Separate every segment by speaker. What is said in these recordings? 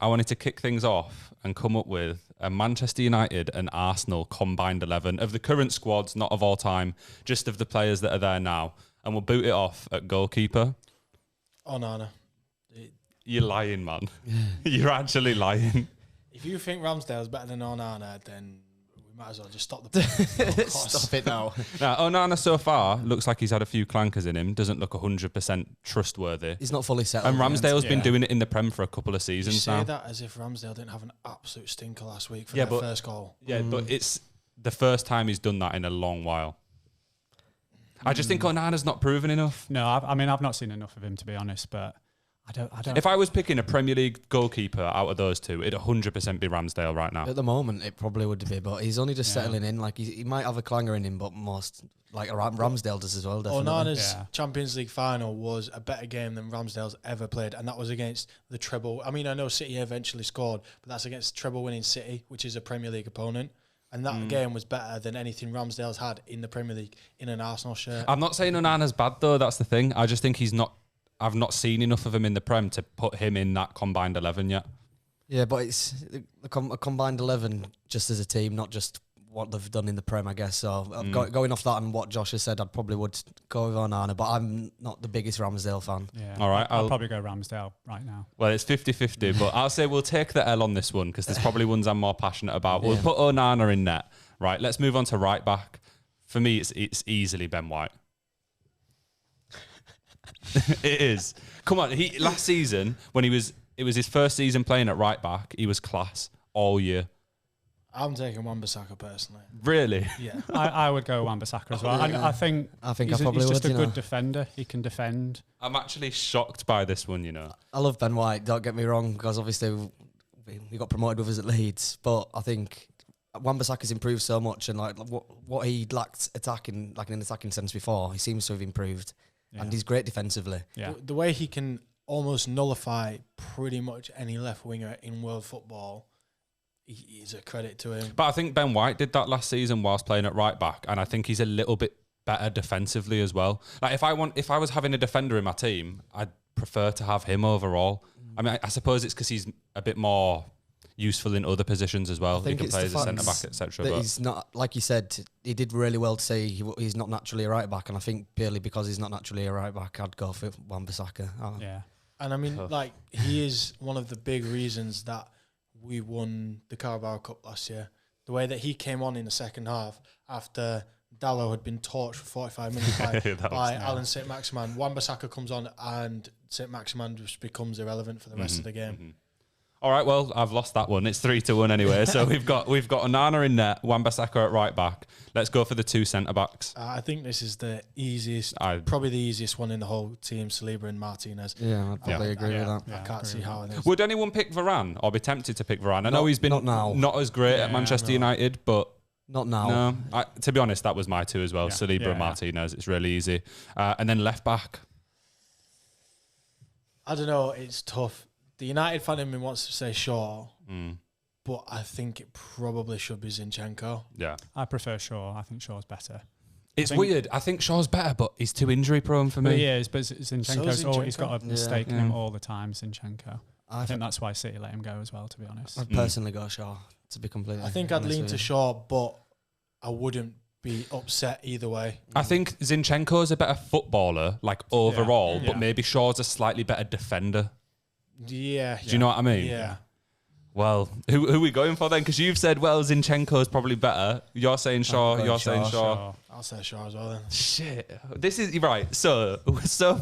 Speaker 1: I wanted to kick things off and come up with a Manchester United and Arsenal combined 11 of the current squads, not of all time, just of the players that are there now. And we'll boot it off at goalkeeper.
Speaker 2: Onana.
Speaker 1: You're lying, man. You're actually lying.
Speaker 2: If you think Ramsdale's better than Onana, then we might as well just stop the
Speaker 3: Stop it now.
Speaker 1: Now, Onana so far looks like he's had a few clankers in him. Doesn't look 100% trustworthy.
Speaker 3: He's not fully settled.
Speaker 1: And Ramsdale's been doing it in the Prem for a couple of seasons
Speaker 2: you say
Speaker 1: now.
Speaker 2: that as if Ramsdale didn't have an absolute stinker last week for their first goal.
Speaker 1: Yeah, but it's the first time he's done that in a long while. I just think Onana's not proven enough.
Speaker 4: No, I mean, I've not seen enough of him, to be honest, but I don't.
Speaker 1: If I was picking a Premier League goalkeeper out of those two, it'd 100% be Ramsdale right now.
Speaker 3: At the moment, it probably would be, but he's only just settling in. Like he might have a clanger in him, but most like Ramsdale does as well. Definitely.
Speaker 2: Onana's Champions League final was a better game than Ramsdale's ever played, and that was against the treble. I mean, I know City eventually scored, but that's against treble-winning City, which is a Premier League opponent. And that game was better than anything Ramsdale's had in the Premier League in an Arsenal shirt.
Speaker 1: I'm not saying Onana's bad though. That's the thing. I just think he's not. I've not seen enough of him in the Prem to put him in that combined 11 yet.
Speaker 3: Yeah, but it's a combined 11 just as a team, not just what they've done in the Prem, I guess. So going off that and what Josh has said, I'd probably would go with Onana, but I'm not the biggest Ramsdale fan.
Speaker 4: Yeah.
Speaker 1: All right,
Speaker 4: I'll probably go Ramsdale right now.
Speaker 1: Well, it's 50-50, but I'll say we'll take the L on this one because there's probably ones I'm more passionate about. We'll put Onana in net. Right, let's move on to right back. For me, it's easily Ben White. It is. Come on, last season when it was his first season playing at right back, he was class all year.
Speaker 2: I'm taking Wan-Bissaka personally.
Speaker 1: Really?
Speaker 2: Yeah.
Speaker 4: I would go Wan-Bissaka as well. I think he's just a good defender. He can defend.
Speaker 1: I'm actually shocked by this one, you know.
Speaker 3: I love Ben White, don't get me wrong, because obviously we got promoted with us at Leeds, but I think Wan-Bissaka's improved so much, and like what he lacked attacking, like in an attacking sense before, he seems to have improved. Yeah. And he's great defensively.
Speaker 4: Yeah.
Speaker 2: The way he can almost nullify pretty much any left winger in world football is a credit to him.
Speaker 1: But I think Ben White did that last season whilst playing at right back, and I think he's a little bit better defensively as well. Like if I was having a defender in my team, I'd prefer to have him overall. I mean, I suppose it's because he's a bit more useful in other positions as well. He can play as a centre back, etc.
Speaker 3: But he's not, like you said, he did really well to say he's not naturally a right back, and I think purely because he's not naturally a right back, I'd go for Wan-Bissaka.
Speaker 4: Yeah,
Speaker 2: and I mean, like he is one of the big reasons that we won the Carabao Cup last year. The way that he came on in the second half after Dalot had been torched for 45 minutes by Alan St-Maximin. Wan-Bissaka comes on and St-Maximin just becomes irrelevant for the rest of the game.
Speaker 1: Mm-hmm. All right, well, I've lost that one. It's 3-1 anyway. So we've got Onana in net, Wan-Bissaka at right back. Let's go for the two centre backs.
Speaker 2: I think this is the easiest, probably the easiest one in the whole team, Saliba and Martinez.
Speaker 3: Yeah, I'd probably agree with that.
Speaker 2: I can't see how it is.
Speaker 1: Would anyone pick Varane or be tempted to pick Varane? I know he's been not as great at Manchester United, but
Speaker 3: not now.
Speaker 1: No, to be honest, that was my two as well. Saliba and Martinez. It's really easy. And then left back.
Speaker 2: I don't know. It's tough. The United fan in me wants to say Shaw, but I think it probably should be Zinchenko.
Speaker 1: Yeah.
Speaker 4: I prefer Shaw. I think Shaw's better.
Speaker 1: It's weird. I think Shaw's better, but he's too injury prone for me.
Speaker 4: He is, but Zinchenko's he's got a mistake in him all the time, Zinchenko. I think that's why City let him go as well, to be honest.
Speaker 3: I'd personally go Shaw, to be completely honest.
Speaker 2: I think I'd lean to Shaw, but I wouldn't be upset either way.
Speaker 1: I think Zinchenko's a better footballer, like overall, but maybe Shaw's a slightly better defender.
Speaker 2: Yeah.
Speaker 1: Do you know what I mean?
Speaker 2: Yeah.
Speaker 1: Well, who are we going for then? Because you've said, well, Zinchenko's probably better. You're saying Shaw. You're saying Shaw.
Speaker 2: I'll say Shaw as well then.
Speaker 1: Shit. This is right. So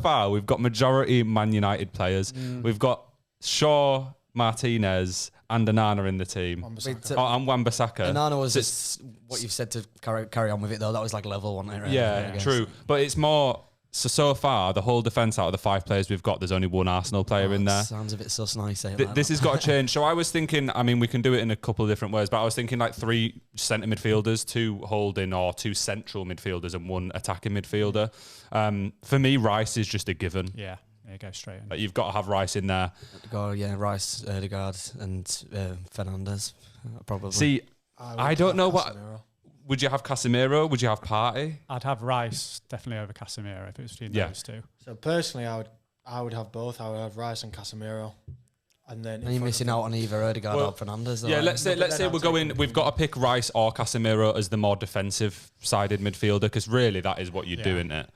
Speaker 1: far, we've got majority Man United players. We've got Shaw, Martinez, and Onana in the team. And Wan-Bissaka.
Speaker 3: Onana was just what you've said to carry on with it, though. That was like level, wasn't it? Right?
Speaker 1: Yeah, true. But it's more... So far, the whole defence out of the 5 players we've got, there's only one Arsenal player in there.
Speaker 3: Sounds a bit sus nice.
Speaker 1: This has got to change. So I was thinking, I mean, we can do it in a couple of different ways, but I was thinking like 3 centre midfielders, 2 holding or 2 central midfielders and 1 attacking midfielder. For me, Rice is just a given.
Speaker 4: Yeah, go straight in.
Speaker 1: Like, you've got to have Rice in there.
Speaker 3: Rice, Ødegaard and Fernandes, probably.
Speaker 1: See, I don't know what... Would you have Casemiro? Would you have Partey?
Speaker 4: I'd have Rice definitely over Casemiro if it was between those two.
Speaker 2: So personally, I would have both. I would have Rice and Casemiro. And then
Speaker 3: you're missing out on either Odegaard or Fernandes.
Speaker 1: Yeah, let's say we're going. We've got to pick Rice or Casemiro as the more defensive-sided midfielder, because really that is what you're doing it.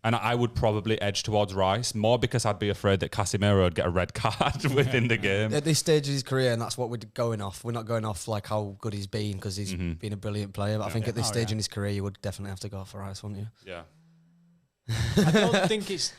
Speaker 1: And I would probably edge towards Rice more because I'd be afraid that Casemiro would get a red card within the game.
Speaker 3: At this stage of his career, and that's what we're going off. We're not going off like how good he's been because he's been a brilliant player. But I think at this stage in his career, you would definitely have to go for Rice, wouldn't you?
Speaker 1: Yeah.
Speaker 2: I don't think it's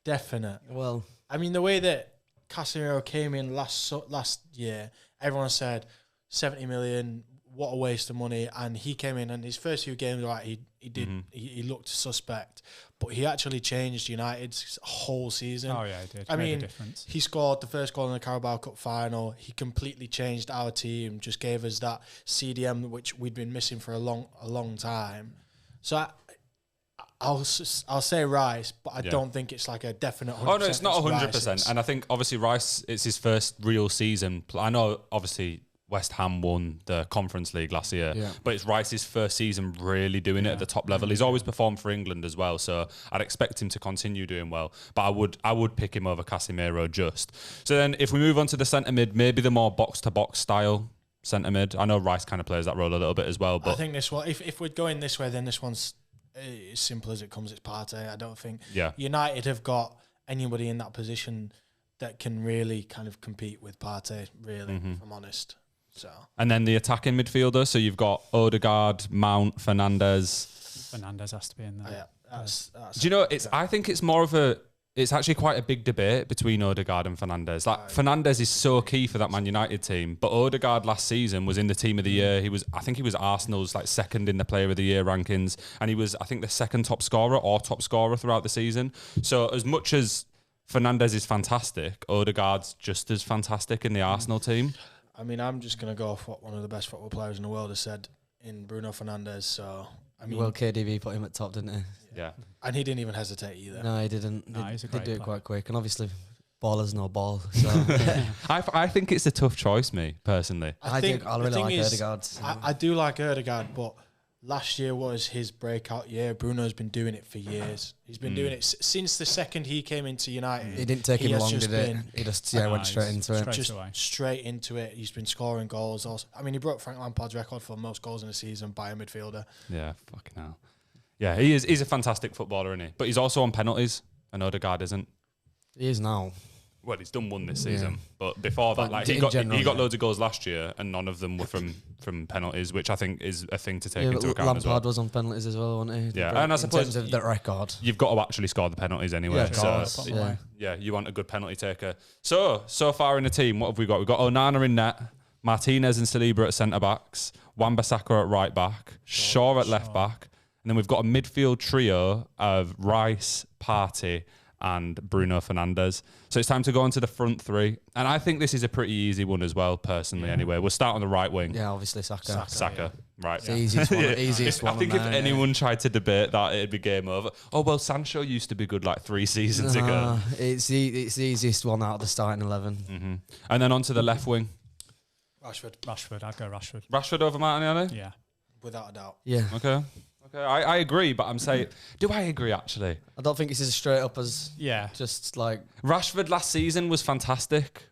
Speaker 2: definite.
Speaker 3: Well,
Speaker 2: I mean, the way that Casemiro came in last year, everyone said 70 million, what a waste of money. And he came in and his first few games, right, he looked suspect. But he actually changed United's whole season.
Speaker 4: Oh, yeah, he did.
Speaker 2: I
Speaker 4: Made
Speaker 2: mean,
Speaker 4: a difference.
Speaker 2: he scored the first goal in the Carabao Cup final. He completely changed our team, just gave us that CDM, which we'd been missing for a long time. So I'll say Rice, but I don't think it's like a definite 100%.
Speaker 1: Oh, no, it's not 100%.
Speaker 2: Rice.
Speaker 1: And I think, obviously, Rice, it's his first real season. I know, obviously, West Ham won the Conference League last year, but it's Rice's first season really doing it at the top level. He's always performed for England as well, so I'd expect him to continue doing well. But I would pick him over Casemiro just. So then if we move on to the centre mid, maybe the more box-to-box style centre mid. I know Rice kind of plays that role a little bit as well. But
Speaker 2: I think this one, if we're going this way, then this one's as simple as it comes. It's Partey. I don't think United have got anybody in that position that can really kind of compete with Partey, really, if I'm honest. So. And
Speaker 1: then the attacking midfielder, so you've got Odegaard, Mount, Fernandes.
Speaker 4: Fernandes has to be in there.
Speaker 2: Yeah, that's
Speaker 1: do you know, I think it's more of it's actually quite a big debate between Odegaard and Fernandes. Like, Fernandes is so key for that Man United team, but Odegaard last season was in the team of the year. I think he was Arsenal's like second in the player of the year rankings, and he was, I think, the second top scorer throughout the season. So as much as Fernandes is fantastic, Odegaard's just as fantastic in the Arsenal team.
Speaker 2: I mean, I'm just going to go off what one of the best football players in the world has said in Bruno Fernandes. So, I mean,
Speaker 3: well, KDB put him at top, didn't he?
Speaker 1: Yeah.
Speaker 2: And he didn't even hesitate either.
Speaker 3: No, he didn't.
Speaker 4: No, he's a
Speaker 3: he
Speaker 4: great
Speaker 3: did
Speaker 4: player.
Speaker 3: it quite quick. And obviously, ballers no ball. So
Speaker 1: I think it's a tough choice, me, personally.
Speaker 3: I really like Odegaard.
Speaker 2: I do like Odegaard, but last year was his breakout year. Bruno's been doing it for years. He's been doing it since the second he came into United.
Speaker 3: It didn't take him long, did it? He just went straight into it.
Speaker 2: Straight into it. He's been scoring goals. Also, I mean, he broke Frank Lampard's record for most goals in a season by a midfielder.
Speaker 1: Yeah, fucking hell. Yeah, he is. He's a fantastic footballer, isn't he? But he's also on penalties, and Odegaard isn't.
Speaker 3: He is now.
Speaker 1: Well, he's done one this season, but before that, like he got loads of goals last year, and none of them were from penalties, which I think is a thing to take into account
Speaker 3: Lampard
Speaker 1: as well.
Speaker 3: was on penalties as well, wasn't he?
Speaker 1: Yeah, and I suppose
Speaker 3: in terms of that record,
Speaker 1: you've got to actually score the penalties anyway.
Speaker 3: Yeah,
Speaker 1: you want a good penalty taker. So far in the team, what have we got? We've got Onana in net, Martinez and Saliba at centre backs, Wan-Bissaka at right back, Shaw at left back, and then we've got a midfield trio of Rice, Partey, and Bruno Fernandes. So it's time to go on to the front three. And I think this is a pretty easy one as well, personally, anyway. We'll start on the right wing.
Speaker 3: Yeah, obviously Saka.
Speaker 1: Saka. Right.
Speaker 3: It's the easiest one.
Speaker 1: I think if anyone tried to debate that, it'd be game over. Oh, well, Sancho used to be good like 3 seasons ago.
Speaker 3: It's the easiest one out of the starting 11.
Speaker 1: Mm-hmm. And then on to the left wing.
Speaker 2: Rashford.
Speaker 4: I'd go Rashford.
Speaker 1: Rashford over Martinelli?
Speaker 4: Yeah.
Speaker 2: Without a doubt.
Speaker 3: Yeah.
Speaker 1: Okay, I agree, but I'm saying, do I agree actually?
Speaker 3: I don't think it's as straight up as just like
Speaker 1: Rashford last season was fantastic,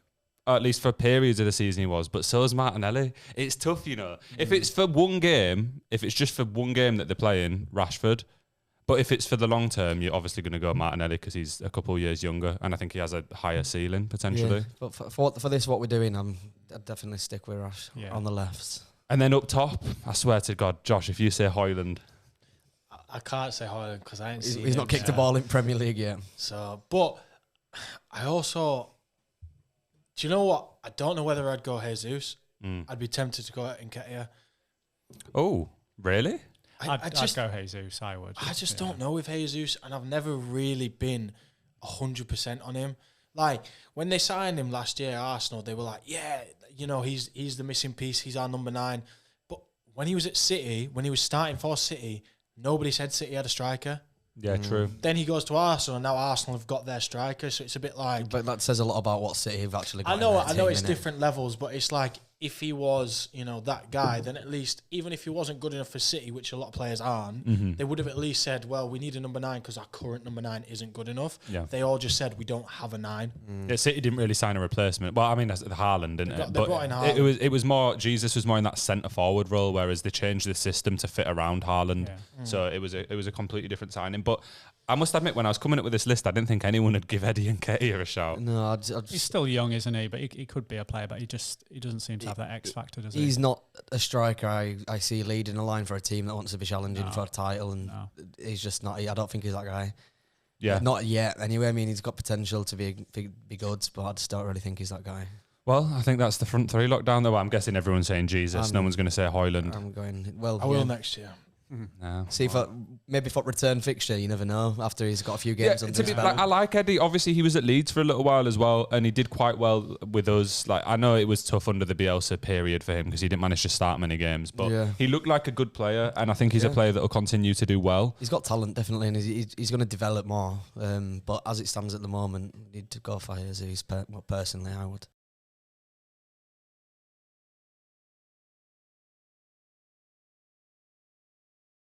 Speaker 1: at least for periods of the season he was, but so is Martinelli. It's tough, you know. If it's for one game, if it's just for one game that they're playing, Rashford. But if it's for the long term, you're obviously going to go Martinelli because he's a couple of years younger, and I think he has a higher ceiling potentially.
Speaker 3: Yeah. But for this, what we're doing, I'd definitely stick with Rash on the left.
Speaker 1: And then up top, I swear to God, Josh, if you say Højlund.
Speaker 2: I can't say Højlund because I ain't seen him.
Speaker 3: He's not kicked a ball in Premier League yet.
Speaker 2: So, but I also, do you know what? I don't know whether I'd go Jesus. I'd be tempted to go Nketiah.
Speaker 1: Oh, really?
Speaker 4: I'd go Jesus. I would.
Speaker 2: I just don't know with Jesus, and I've never really been 100% on him. Like when they signed him last year, Arsenal, they were like, "Yeah, you know, he's the missing piece. He's our number 9." But when he was at City, when he was starting for City, nobody said City had a striker.
Speaker 1: Yeah, true.
Speaker 2: Then he goes to Arsenal, and now Arsenal have got their striker, so it's a bit like.
Speaker 3: But that says a lot about what City have actually got.
Speaker 2: I know it's different levels, but it's like if he was, that guy, then at least, even if he wasn't good enough for City, which a lot of players aren't, they would have at least said, well, we need a number 9 because our current number 9 isn't good enough.
Speaker 1: Yeah.
Speaker 2: They all just said, we don't have a 9.
Speaker 1: Yeah, City didn't really sign a replacement. Well, I mean, that's the Haaland, didn't it?
Speaker 2: They brought in Haaland.
Speaker 1: It was more, Jesus was more in that centre-forward role, whereas they changed the system to fit around Haaland.
Speaker 4: Yeah.
Speaker 1: So it was a completely different signing. But I must admit, when I was coming up with this list, I didn't think anyone would give Eddie Nketiah a shout.
Speaker 3: No,
Speaker 4: he's still young, isn't he? But he could be a player, but he doesn't seem to have that X factor, does he?
Speaker 3: He's not a striker I see leading a line for a team that wants to be challenging for a title, and he's just not. I don't think he's that guy.
Speaker 1: Yeah,
Speaker 3: not yet. Anyway, I mean, he's got potential to be good, but I just don't really think he's that guy.
Speaker 1: Well, I think that's the front three lockdown, though. I'm guessing everyone's saying Jesus. No one's going to say Højlund.
Speaker 3: I'm going. Well,
Speaker 2: I will next year.
Speaker 1: No.
Speaker 3: See, maybe for return fixture, you never know. After he's got a few games under his belt.
Speaker 1: I like Eddie. Obviously, he was at Leeds for a little while as well, and he did quite well with us. Like, I know it was tough under the Bielsa period for him because he didn't manage to start many games, but he looked like a good player, and I think he's a player that will continue to do well.
Speaker 3: He's got talent, definitely, and he's going to develop more. But as it stands at the moment, need to go for Jesus. Personally, I would.